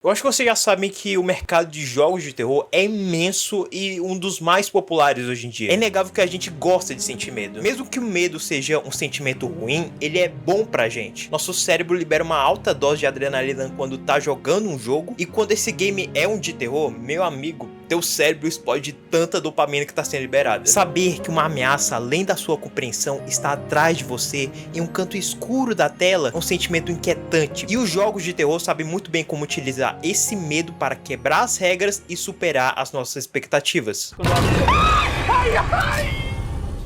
Eu acho que vocês já sabem que o mercado de jogos de terror é imenso e um dos mais populares hoje em dia. É inegável que a gente gosta de sentir medo. Mesmo que o medo seja um sentimento ruim, ele é bom pra gente. Nosso cérebro libera uma alta dose de adrenalina quando tá jogando um jogo, e quando esse game é um de terror, meu amigo, teu cérebro explode de tanta dopamina que tá sendo liberada. Saber que uma ameaça além da sua compreensão está atrás de você, em um canto escuro da tela, é um sentimento inquietante. E os jogos de terror sabem muito bem como utilizar esse medo para quebrar as regras e superar as nossas expectativas.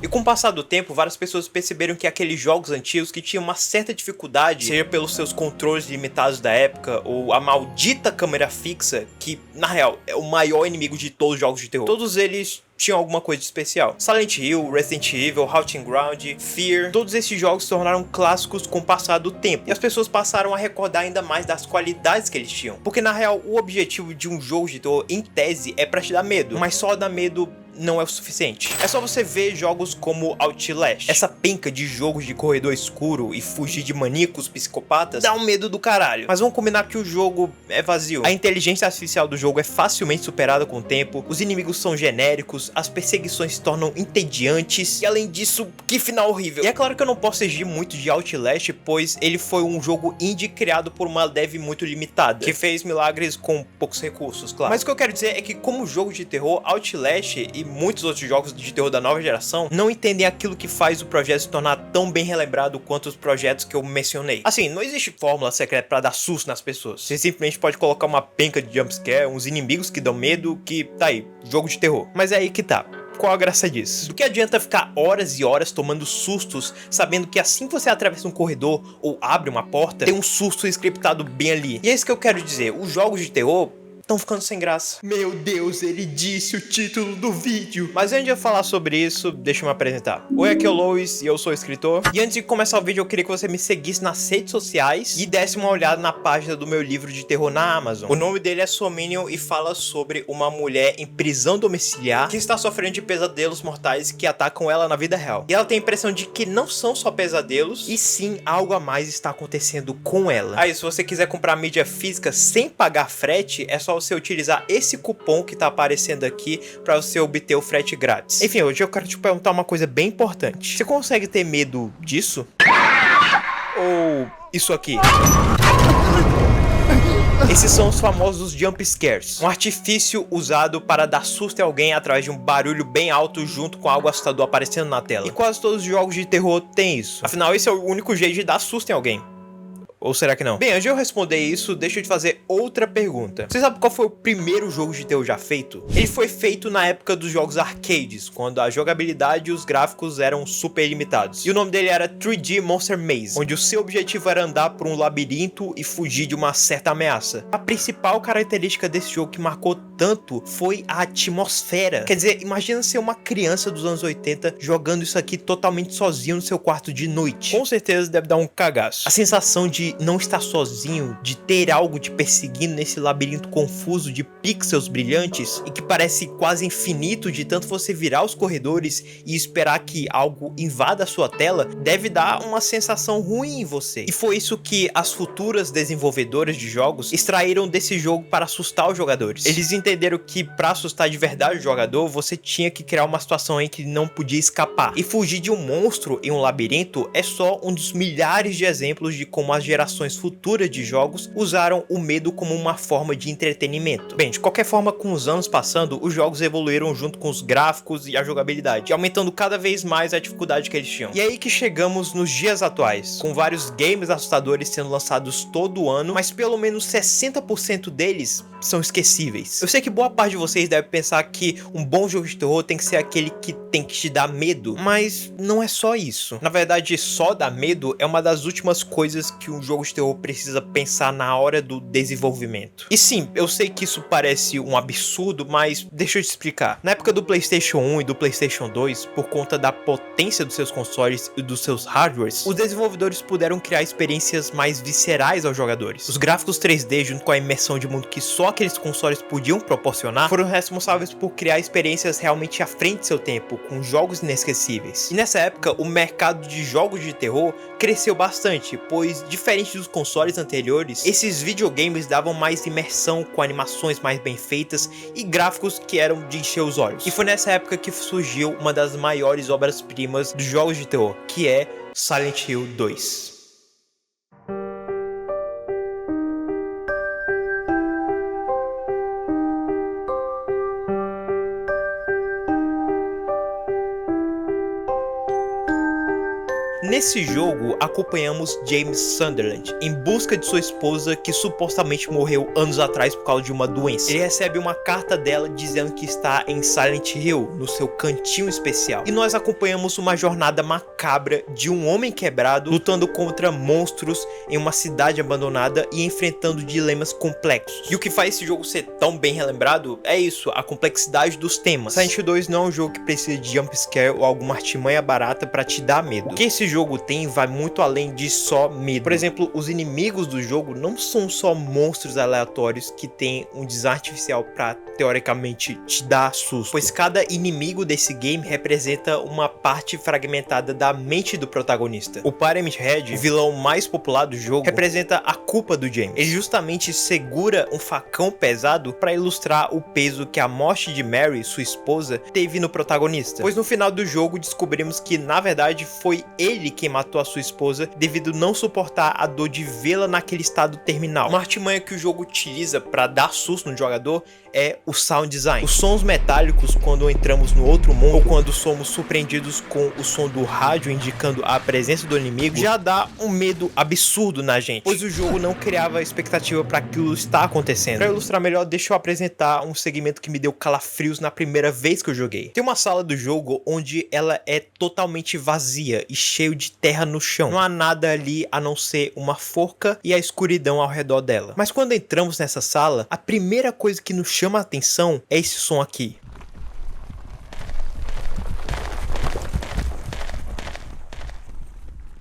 E com o passar do tempo, várias pessoas perceberam que aqueles jogos antigos que tinham uma certa dificuldade, seja pelos seus controles limitados da época, ou a maldita câmera fixa, que na real é o maior inimigo de todos os jogos de terror, todos eles tinham alguma coisa de especial. Silent Hill, Resident Evil, Haunting Ground, Fear, todos esses jogos se tornaram clássicos com o passar do tempo, e as pessoas passaram a recordar ainda mais das qualidades que eles tinham. Porque na real, o objetivo de um jogo de terror, em tese, é pra te dar medo, mas só dar medo não é o suficiente. É só você ver jogos como Outlast. Essa penca de jogos de corredor escuro e fugir de maníacos psicopatas dá um medo do caralho. Mas vamos combinar que o jogo é vazio. A inteligência artificial do jogo é facilmente superada com o tempo, os inimigos são genéricos, as perseguições se tornam entediantes, e além disso, que final horrível. E é claro que eu não posso exigir muito de Outlast, pois ele foi um jogo indie criado por uma dev muito limitada, que fez milagres com poucos recursos, claro. Mas o que eu quero dizer é que, como jogo de terror, Outlast e muitos outros jogos de terror da nova geração não entendem aquilo que faz o projeto se tornar tão bem relembrado quanto os projetos que eu mencionei. Assim, não existe fórmula secreta pra dar susto nas pessoas. Você simplesmente pode colocar uma penca de jumpscare, uns inimigos que dão medo, que tá aí, jogo de terror. Mas é aí que tá. Qual a graça disso? Do que adianta ficar horas e horas tomando sustos, sabendo que assim que você atravessa um corredor ou abre uma porta, tem um susto scriptado bem ali? E é isso que eu quero dizer, os jogos de terror estão ficando sem graça. Meu Deus, ele disse o título do vídeo. Mas antes de eu falar sobre isso, deixa eu me apresentar. Oi, aqui é o Lois e eu sou escritor. E antes de começar o vídeo, eu queria que você me seguisse nas redes sociais e desse uma olhada na página do meu livro de terror na Amazon. O nome dele é Somnium e fala sobre uma mulher em prisão domiciliar que está sofrendo de pesadelos mortais que atacam ela na vida real. E ela tem a impressão de que não são só pesadelos, e sim algo a mais está acontecendo com ela. Aí, se você quiser comprar mídia física sem pagar frete, é só você utilizar esse cupom que tá aparecendo aqui para você obter o frete grátis. Enfim, hoje eu quero te perguntar uma coisa bem importante. Você consegue ter medo disso? Ou isso aqui? Esses são os famosos jump scares, um artifício usado para dar susto em alguém através de um barulho bem alto junto com algo assustador aparecendo na tela. E quase todos os jogos de terror têm isso. Afinal, esse é o único jeito de dar susto em alguém. Ou será que não? Bem, antes de eu responder isso, deixa eu te fazer outra pergunta. Você sabe qual foi o primeiro jogo de terror já feito? Ele foi feito na época dos jogos arcades, quando a jogabilidade e os gráficos eram super limitados. E o nome dele era 3D Monster Maze, onde o seu objetivo era andar por um labirinto e fugir de uma certa ameaça. A principal característica desse jogo que marcou tanto foi a atmosfera. Quer dizer, imagina ser uma criança dos anos 80 jogando isso aqui totalmente sozinho no seu quarto de noite. Com certeza deve dar um cagaço. A sensação de não estar sozinho, de ter algo te perseguindo nesse labirinto confuso de pixels brilhantes e que parece quase infinito de tanto você virar os corredores e esperar que algo invada a sua tela, deve dar uma sensação ruim em você. E foi isso que as futuras desenvolvedoras de jogos extraíram desse jogo para assustar os jogadores. Eles entenderam que para assustar de verdade o jogador, você tinha que criar uma situação em que não podia escapar. E fugir de um monstro em um labirinto é só um dos milhares de exemplos de como as gerações futuras de jogos usaram o medo como uma forma de entretenimento. Bem, de qualquer forma, com os anos passando, os jogos evoluíram junto com os gráficos e a jogabilidade, aumentando cada vez mais a dificuldade que eles tinham. E é aí que chegamos nos dias atuais, com vários games assustadores sendo lançados todo ano, mas pelo menos 60% deles são esquecíveis. Eu sei que boa parte de vocês deve pensar que um bom jogo de terror tem que ser aquele que tem que te dar medo, mas não é só isso. Na verdade, só dar medo é uma das últimas coisas que um jogo de terror precisa pensar na hora do desenvolvimento. E sim, eu sei que isso parece um absurdo, mas deixa eu te explicar. Na época do PlayStation 1 e do PlayStation 2, por conta da potência dos seus consoles e dos seus hardwares, os desenvolvedores puderam criar experiências mais viscerais aos jogadores. Os gráficos 3D junto com a imersão de mundo que só aqueles consoles podiam proporcionar, foram responsáveis por criar experiências realmente à frente de seu tempo, com jogos inesquecíveis. E nessa época, o mercado de jogos de terror cresceu bastante, pois, diferente dos consoles anteriores, esses videogames davam mais imersão, com animações mais bem feitas e gráficos que eram de encher os olhos. E foi nessa época que surgiu uma das maiores obras-primas dos jogos de terror, que é Silent Hill 2. Nesse jogo, acompanhamos James Sunderland em busca de sua esposa que supostamente morreu anos atrás por causa de uma doença. Ele recebe uma carta dela dizendo que está em Silent Hill, no seu cantinho especial. E nós acompanhamos uma jornada macabra de um homem quebrado lutando contra monstros em uma cidade abandonada e enfrentando dilemas complexos. E o que faz esse jogo ser tão bem relembrado é isso, a complexidade dos temas. Silent Hill 2 não é um jogo que precisa de jumpscare ou alguma artimanha barata para te dar medo. O que esse jogo tem vai muito além de só medo. Por exemplo, os inimigos do jogo não são só monstros aleatórios que têm um design artificial para teoricamente te dar susto, pois cada inimigo desse game representa uma parte fragmentada da mente do protagonista. O Pyramid Head, o vilão mais popular do jogo, representa a culpa do James. Ele justamente segura um facão pesado para ilustrar o peso que a morte de Mary, sua esposa, teve no protagonista. Pois no final do jogo descobrimos que na verdade foi ele quem matou a sua esposa devido não suportar a dor de vê-la naquele estado terminal. Uma artimanha que o jogo utiliza para dar susto no jogador é o sound design. Os sons metálicos quando entramos no outro mundo ou quando somos surpreendidos com o som do rádio indicando a presença do inimigo já dá um medo absurdo na gente, pois o jogo não criava expectativa para aquilo estar acontecendo. Para ilustrar melhor, deixa eu apresentar um segmento que me deu calafrios na primeira vez que eu joguei. Tem uma sala do jogo onde ela é totalmente vazia e cheio de terra no chão. Não há nada ali a não ser uma forca e a escuridão ao redor dela. Mas quando entramos nessa sala, a primeira coisa que nos chama a atenção é esse som aqui.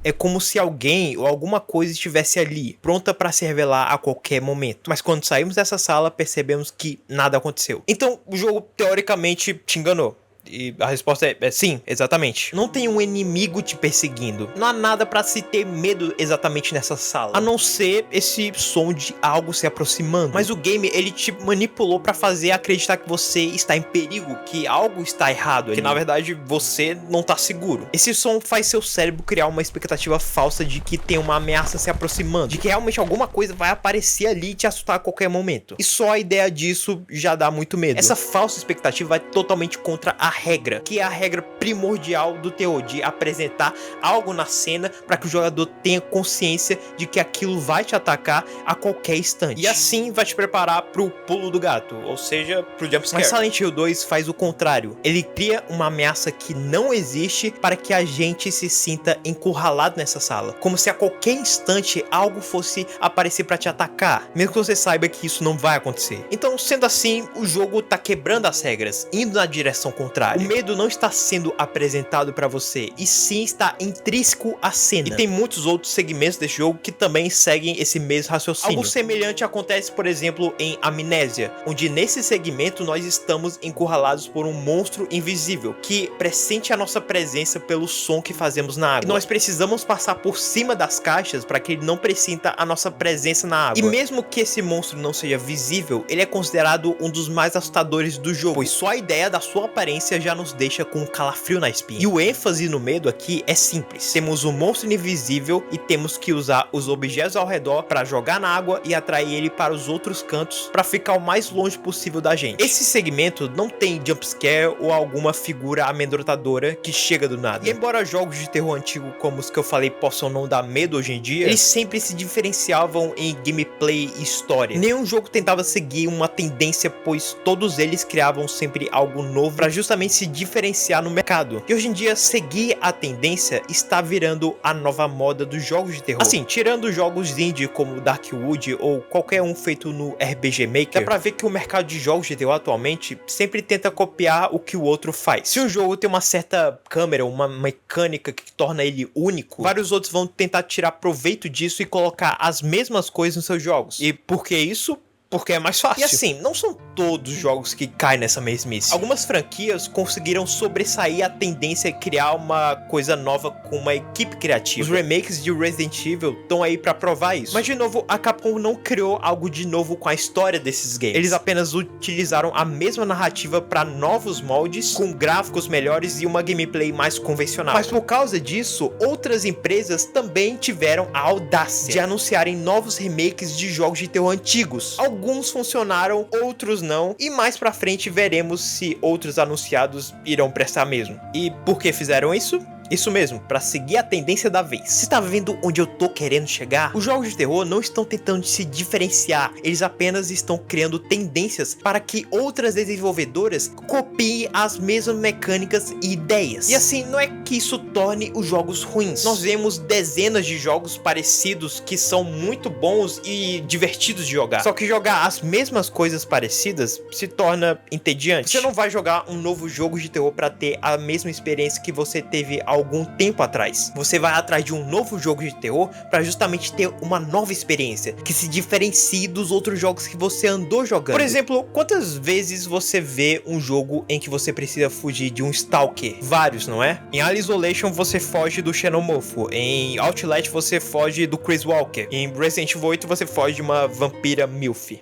É como se alguém ou alguma coisa estivesse ali, pronta para se revelar a qualquer momento. Mas quando saímos dessa sala, percebemos que nada aconteceu. Então, o jogo teoricamente te enganou. E a resposta é sim, exatamente. Não tem um inimigo te perseguindo. Não há nada pra se ter medo exatamente nessa sala, a não ser esse som de algo se aproximando. Mas o game, ele te manipulou pra fazer acreditar que você está em perigo, que algo está errado ali, que na verdade você não tá seguro. Esse som faz seu cérebro criar uma expectativa falsa de que tem uma ameaça se aproximando, de que realmente alguma coisa vai aparecer ali e te assustar a qualquer momento. E só a ideia disso já dá muito medo. Essa falsa expectativa vai totalmente contra a regra, que é a regra primordial do terror, de apresentar algo na cena para que o jogador tenha consciência de que aquilo vai te atacar a qualquer instante. E assim vai te preparar pro pulo do gato, ou seja, pro jumpscare. Mas Silent Hill 2 faz o contrário. Ele cria uma ameaça que não existe para que a gente se sinta encurralado nessa sala, como se a qualquer instante algo fosse aparecer para te atacar, mesmo que você saiba que isso não vai acontecer. Então, sendo assim, o jogo tá quebrando as regras, indo na direção contrária. O medo não está sendo apresentado para você, e sim está intrínseco à cena. E tem muitos outros segmentos desse jogo que também seguem esse mesmo raciocínio. Algo semelhante acontece, por exemplo, em Amnésia, onde nesse segmento nós estamos encurralados por um monstro invisível, que pressente a nossa presença pelo som que fazemos na água. E nós precisamos passar por cima das caixas para que ele não pressinta a nossa presença na água. E mesmo que esse monstro não seja visível, ele é considerado um dos mais assustadores do jogo, pois só a ideia da sua aparência já nos deixa com um calafrio na espinha. E o ênfase no medo aqui é simples. Temos um monstro invisível e temos que usar os objetos ao redor para jogar na água e atrair ele para os outros cantos para ficar o mais longe possível da gente. Esse segmento não tem jumpscare ou alguma figura amedrontadora que chega do nada. E embora jogos de terror antigo como os que eu falei possam não dar medo hoje em dia, eles sempre se diferenciavam em gameplay e história. Nenhum jogo tentava seguir uma tendência, pois todos eles criavam sempre algo novo para justamente se diferenciar no mercado. E hoje em dia, seguir a tendência está virando a nova moda dos jogos de terror. Assim, tirando jogos indie como Darkwood ou qualquer um feito no RPG Maker, dá pra ver que o mercado de jogos de terror atualmente sempre tenta copiar o que o outro faz. Se um jogo tem uma certa câmera, uma mecânica que torna ele único, vários outros vão tentar tirar proveito disso e colocar as mesmas coisas nos seus jogos. E por que isso? Porque é mais fácil. E assim, não são todos os jogos que caem nessa mesmice. Algumas franquias conseguiram sobressair a tendência a criar uma coisa nova com uma equipe criativa. Os remakes de Resident Evil estão aí pra provar isso. Mas de novo, a Capcom não criou algo de novo com a história desses games. Eles apenas utilizaram a mesma narrativa para novos moldes, com gráficos melhores e uma gameplay mais convencional. Mas por causa disso, outras empresas também tiveram a audácia de anunciarem novos remakes de jogos de terror antigos. Alguns funcionaram, outros não, e mais pra frente veremos se outros anunciados irão prestar mesmo. E por que fizeram isso? Isso mesmo, pra seguir a tendência da vez. Você tá vendo onde eu tô querendo chegar? Os jogos de terror não estão tentando se diferenciar, eles apenas estão criando tendências para que outras desenvolvedoras copiem as mesmas mecânicas e ideias. E assim, não é que isso torne os jogos ruins. Nós vemos dezenas de jogos parecidos que são muito bons e divertidos de jogar. Só que jogar as mesmas coisas parecidas se torna entediante. Você não vai jogar um novo jogo de terror pra ter a mesma experiência que você teve há algum tempo atrás. Você vai atrás de um novo jogo de terror para justamente ter uma nova experiência que se diferencie dos outros jogos que você andou jogando. Por exemplo, quantas vezes você vê um jogo em que você precisa fugir de um stalker? Vários, não é? Em Alien Isolation você foge do xenomorfo, em Outlast você foge do Chris Walker, em Resident Evil 8 você foge de uma vampira milf.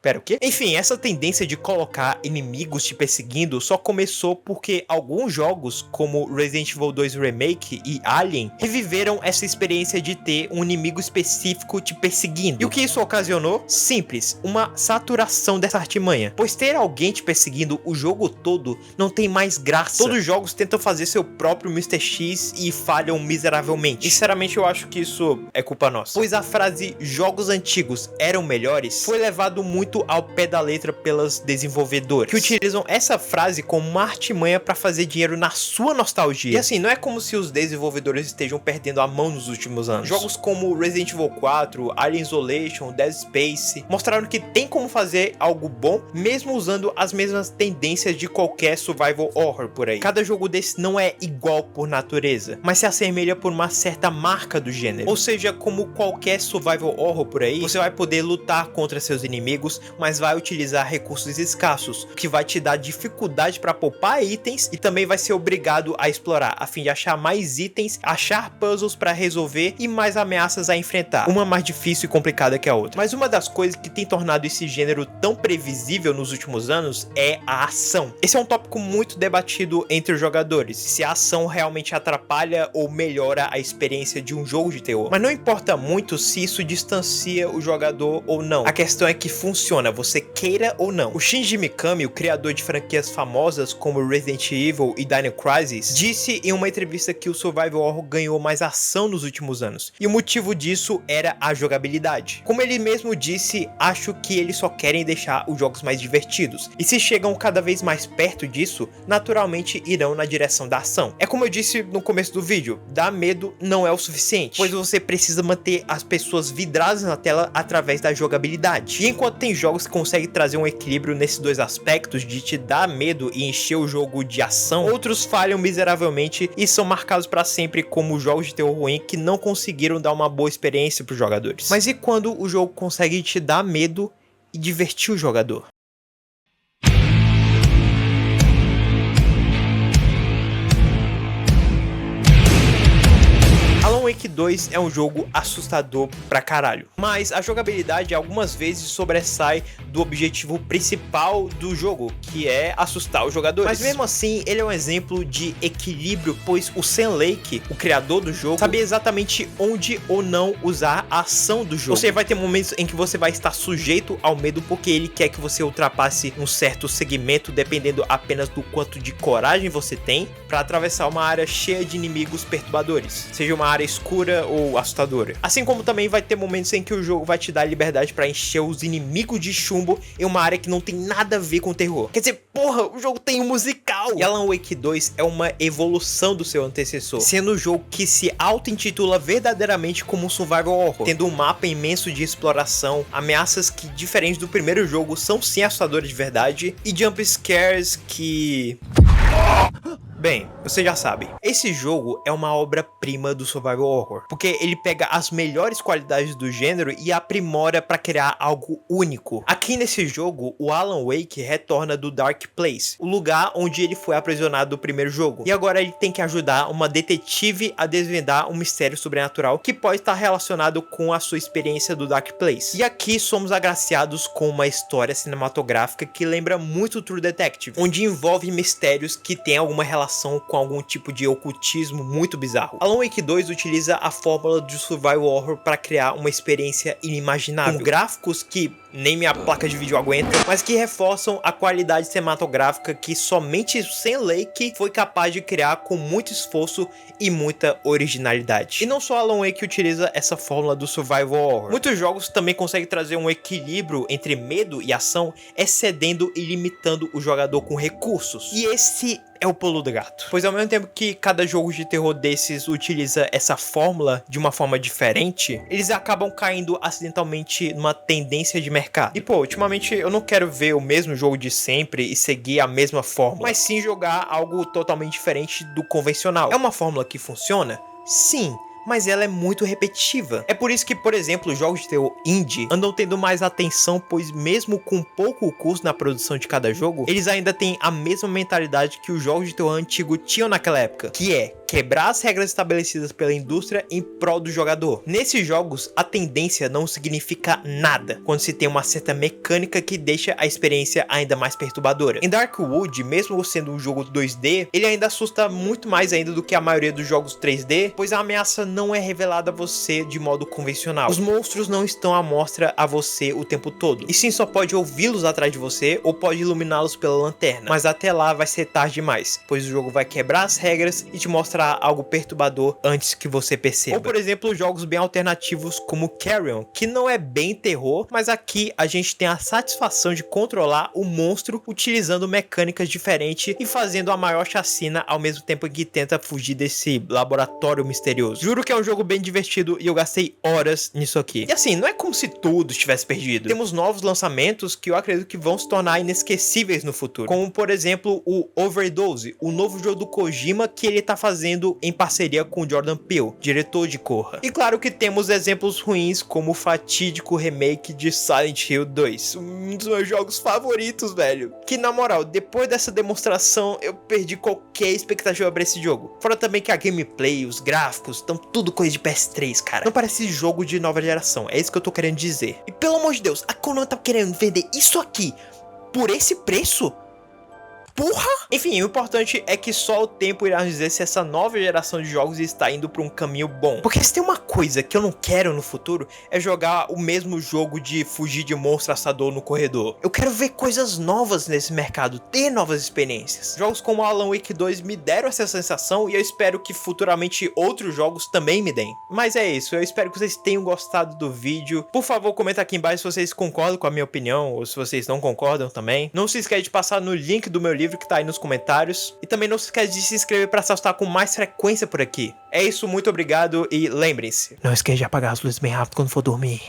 Pera, o quê? Enfim, essa tendência de colocar inimigos te perseguindo só começou porque alguns jogos, como Resident Evil 2 Remake e Alien, reviveram essa experiência de ter um inimigo específico te perseguindo. E o que isso ocasionou? Simples, uma saturação dessa artimanha. Pois ter alguém te perseguindo o jogo todo não tem mais graça. Todos os jogos tentam fazer seu próprio Mr. X e falham miseravelmente. Sinceramente, eu acho que isso é culpa nossa. Pois a frase "jogos antigos eram melhores" foi levado muito ao pé da letra pelas desenvolvedoras, que utilizam essa frase como uma artimanha para fazer dinheiro na sua nostalgia. E assim, não é como se os desenvolvedores estejam perdendo a mão nos últimos anos. Jogos como Resident Evil 4, Alien Isolation, Dead Space mostraram que tem como fazer algo bom mesmo usando as mesmas tendências de qualquer survival horror por aí. Cada jogo desse não é igual por natureza, mas se assemelha por uma certa marca do gênero. Ou seja, como qualquer survival horror por aí, você vai poder lutar contra seus inimigos, mas vai utilizar recursos escassos, o que vai te dar dificuldade para poupar itens e também vai ser obrigado a explorar, a fim de achar mais itens, achar puzzles para resolver e mais ameaças a enfrentar, uma mais difícil e complicada que a outra. Mas uma das coisas que tem tornado esse gênero tão previsível nos últimos anos é a ação. Esse é um tópico muito debatido entre os jogadores, se a ação realmente atrapalha ou melhora a experiência de um jogo de terror. Mas não importa muito se isso distancia o jogador ou não, a questão é que funciona, você queira ou não. O Shinji Mikami, o criador de franquias famosas como Resident Evil e Dino Crisis, disse em uma entrevista que o survival horror ganhou mais ação nos últimos anos, e o motivo disso era a jogabilidade. Como ele mesmo disse, acho que eles só querem deixar os jogos mais divertidos, e se chegam cada vez mais perto disso, naturalmente irão na direção da ação. É como eu disse no começo do vídeo, dar medo não é o suficiente, pois você precisa manter as pessoas vidradas na tela através da jogabilidade. E enquanto tem jogos que conseguem trazer um equilíbrio nesses dois aspectos de te dar medo e encher o jogo de ação, outros falham miseravelmente e são marcados para sempre como jogos de terror ruim que não conseguiram dar uma boa experiência para os jogadores. Mas e quando o jogo consegue te dar medo e divertir o jogador? Alan Wake 2 é um jogo assustador pra caralho, mas a jogabilidade algumas vezes sobressai do objetivo principal do jogo, que é assustar os jogadores. Mas mesmo assim, ele é um exemplo de equilíbrio, pois o Sam Lake, o criador do jogo, sabia exatamente onde ou não usar a ação do jogo. Você vai ter momentos em que você vai estar sujeito ao medo porque ele quer que você ultrapasse um certo segmento, dependendo apenas do quanto de coragem você tem para atravessar uma área cheia de inimigos perturbadores, seja uma área escura ou assustadora. Assim como também vai ter momentos em que o jogo vai te dar liberdade para encher os inimigos de chumbo em uma área que não tem nada a ver com terror. Quer dizer, porra, o jogo tem um musical! E Alan Wake 2 é uma evolução do seu antecessor, sendo o jogo que se auto-intitula verdadeiramente como um survival horror, tendo um mapa imenso de exploração, ameaças que, diferentes do primeiro jogo, são sim assustadoras de verdade, e jump scares que... Bem, você já sabe, esse jogo é uma obra-prima do survival horror, porque ele pega as melhores qualidades do gênero e aprimora para criar algo único. Aqui nesse jogo, o Alan Wake retorna do Dark Place, o lugar onde ele foi aprisionado do primeiro jogo, e agora ele tem que ajudar uma detetive a desvendar um mistério sobrenatural que pode estar relacionado com a sua experiência do Dark Place. E aqui somos agraciados com uma história cinematográfica que lembra muito True Detective, onde envolve mistérios que têm alguma relação com algum tipo de ocultismo muito bizarro. Alan Wake 2 utiliza a fórmula do survival horror para criar uma experiência inimaginável, com gráficos que nem minha placa de vídeo aguenta, mas que reforçam a qualidade cinematográfica que somente Sam Lake foi capaz de criar com muito esforço e muita originalidade. E não só Alan Wake utiliza essa fórmula do survival horror. Muitos jogos também conseguem trazer um equilíbrio entre medo e ação, excedendo e limitando o jogador com recursos. E esse é o pulo do gato. Pois ao mesmo tempo que cada jogo de terror desses utiliza essa fórmula de uma forma diferente, eles acabam caindo acidentalmente numa tendência de mercado. E pô, ultimamente eu não quero ver o mesmo jogo de sempre e seguir a mesma fórmula, mas sim jogar algo totalmente diferente do convencional. É uma fórmula que funciona? Sim, mas ela é muito repetitiva. É por isso que, por exemplo, jogos de terror indie andam tendo mais atenção, pois mesmo com pouco custo na produção de cada jogo, eles ainda têm a mesma mentalidade que os jogos de terror antigo tinham naquela época, que é quebrar as regras estabelecidas pela indústria em prol do jogador. Nesses jogos, a tendência não significa nada quando se tem uma certa mecânica que deixa a experiência ainda mais perturbadora. Em Darkwood, mesmo sendo um jogo 2D, ele ainda assusta muito mais ainda do que a maioria dos jogos 3D, pois a ameaça não é revelada a você de modo convencional. Os monstros não estão à mostra a você o tempo todo, e sim só pode ouvi-los atrás de você ou pode iluminá-los pela lanterna, mas até lá vai ser tarde demais, pois o jogo vai quebrar as regras e te mostrar algo perturbador antes que você perceba. Ou por exemplo, jogos bem alternativos como Carrion, que não é bem terror, mas aqui a gente tem a satisfação de controlar o monstro utilizando mecânicas diferentes e fazendo a maior chacina ao mesmo tempo que tenta fugir desse laboratório misterioso. Juro que é um jogo bem divertido e eu gastei horas nisso aqui. E assim, não é como se tudo estivesse perdido. Temos novos lançamentos que eu acredito que vão se tornar inesquecíveis no futuro, como por exemplo o Overdose, o novo jogo do Kojima que ele tá fazendo em parceria com Jordan Peele, diretor de Corra. E claro que temos exemplos ruins como o fatídico remake de Silent Hill 2, um dos meus jogos favoritos, velho. Que na moral, depois dessa demonstração eu perdi qualquer expectativa pra esse jogo. Fora também que a gameplay, os gráficos, estão tudo coisa de PS3, cara. Não parece jogo de nova geração, é isso que eu tô querendo dizer. E pelo amor de Deus, a Konami tá querendo vender isso aqui por esse preço? Porra! Enfim, o importante é que só o tempo irá dizer se essa nova geração de jogos está indo para um caminho bom. Porque se tem uma coisa que eu não quero no futuro, é jogar o mesmo jogo de fugir de monstro assador no corredor. Eu quero ver coisas novas nesse mercado, ter novas experiências. Jogos como Alan Wake 2 me deram essa sensação e eu espero que futuramente outros jogos também me deem. Mas é isso, eu espero que vocês tenham gostado do vídeo. Por favor, comenta aqui embaixo se vocês concordam com a minha opinião ou se vocês não concordam também. Não se esqueça de passar no link do meu livro que tá aí nos comentários. E também não se esqueça de se inscrever para saltar com mais frequência por aqui. É isso, muito obrigado e lembrem-se, não esqueça de apagar as luzes bem rápido quando for dormir.